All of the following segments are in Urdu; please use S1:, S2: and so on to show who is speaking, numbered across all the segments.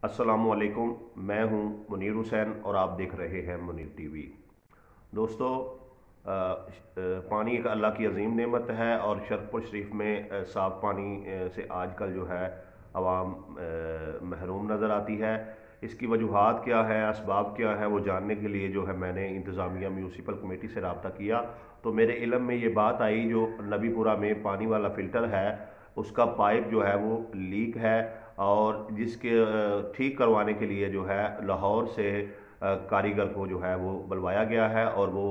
S1: السلام علیکم، میں ہوں منیر حسین اور آپ دیکھ رہے ہیں منیر ٹی وی۔ دوستو، پانی ایک اللہ کی عظیم نعمت ہے اور شرقپور شریف میں صاف پانی سے آج کل جو ہے عوام محروم نظر آتی ہے۔ اس کی وجوہات کیا ہے، اسباب کیا ہے، وہ جاننے کے لیے جو ہے میں نے انتظامیہ میونسپل کمیٹی سے رابطہ کیا تو میرے علم میں یہ بات آئی، جو نبی پورہ میں پانی والا فلٹر ہے اس کا پائپ جو ہے وہ لیک ہے، اور جس کے ٹھیک کروانے کے لیے جو ہے لاہور سے کاریگر کو جو ہے وہ بلوایا گیا ہے، اور وہ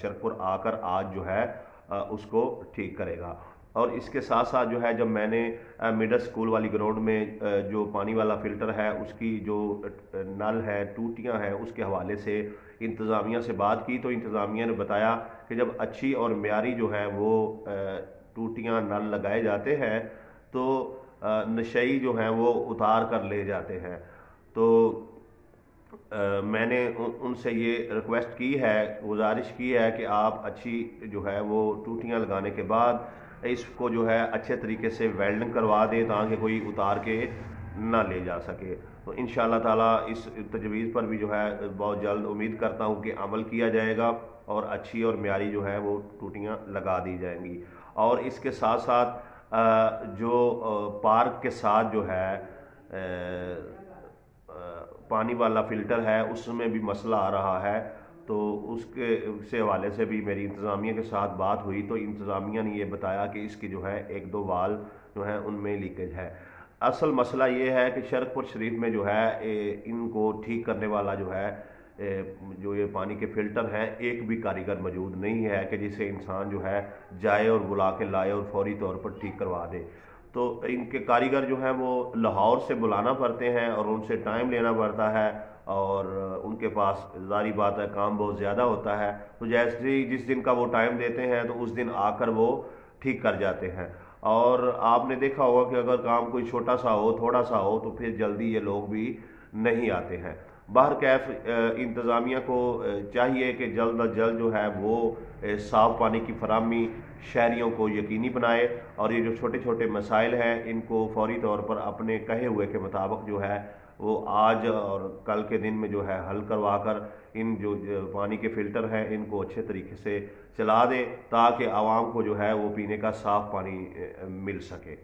S1: شرپور آ کر آج جو ہے اس کو ٹھیک کرے گا۔ اور اس کے ساتھ ساتھ جو ہے جب میں نے مڈل سکول والی گراؤنڈ میں جو پانی والا فلٹر ہے اس کی جو نل ہے، ٹوٹیاں ہیں، اس کے حوالے سے انتظامیہ سے بات کی تو انتظامیہ نے بتایا کہ جب اچھی اور معیاری جو ہے وہ ٹوٹیاں نل لگائے جاتے ہیں تو نشئی جو ہیں وہ اتار کر لے جاتے ہیں۔ تو میں نے ان سے یہ ریکویسٹ کی ہے، گزارش کی ہے کہ آپ اچھی جو ہے وہ ٹوٹیاں لگانے کے بعد اس کو جو ہے اچھے طریقے سے ویلڈنگ کروا دیں تاکہ کوئی اتار کے نہ لے جا سکے۔ تو انشاءاللہ تعالیٰ اس تجویز پر بھی جو ہے بہت جلد امید کرتا ہوں کہ عمل کیا جائے گا اور اچھی اور معیاری جو ہے وہ ٹوٹیاں لگا دی جائیں گی۔ اور اس کے ساتھ ساتھ جو پارک کے ساتھ جو ہے پانی والا فلٹر ہے اس میں بھی مسئلہ آ رہا ہے، تو اس کے سے حوالے سے بھی میری انتظامیہ کے ساتھ بات ہوئی تو انتظامیہ نے یہ بتایا کہ اس کی جو ہے ایک دو وال جو ہیں ان میں لیکیج ہے۔ اصل مسئلہ یہ ہے کہ شرقپور شریف میں جو ہے ان کو ٹھیک کرنے والا جو ہے جو یہ پانی کے فلٹر ہیں ایک بھی کاریگر موجود نہیں ہے کہ جسے انسان جو ہے جائے اور بلا کے لائے اور فوری طور پر ٹھیک کروا دے۔ تو ان کے کاریگر جو ہیں وہ لاہور سے بلانا پڑتے ہیں اور ان سے ٹائم لینا پڑتا ہے، اور ان کے پاس ظاہری بات ہے کام بہت زیادہ ہوتا ہے، تو جیسے ہی جس دن کا وہ ٹائم دیتے ہیں تو اس دن آ کر وہ ٹھیک کر جاتے ہیں۔ اور آپ نے دیکھا ہوگا کہ اگر کام کوئی چھوٹا سا ہو، تھوڑا سا ہو، تو پھر جلدی یہ لوگ بھی نہیں آتے ہیں۔ بہرکیف انتظامیہ کو چاہیے کہ جلد از جلد جو ہے وہ صاف پانی کی فراہمی شہریوں کو یقینی بنائے، اور یہ جو چھوٹے چھوٹے مسائل ہیں ان کو فوری طور پر اپنے کہے ہوئے کے مطابق جو ہے وہ آج اور کل کے دن میں جو ہے حل کروا کر ان جو پانی کے فلٹر ہیں ان کو اچھے طریقے سے چلا دیں تاکہ عوام کو جو ہے وہ پینے کا صاف پانی مل سکے۔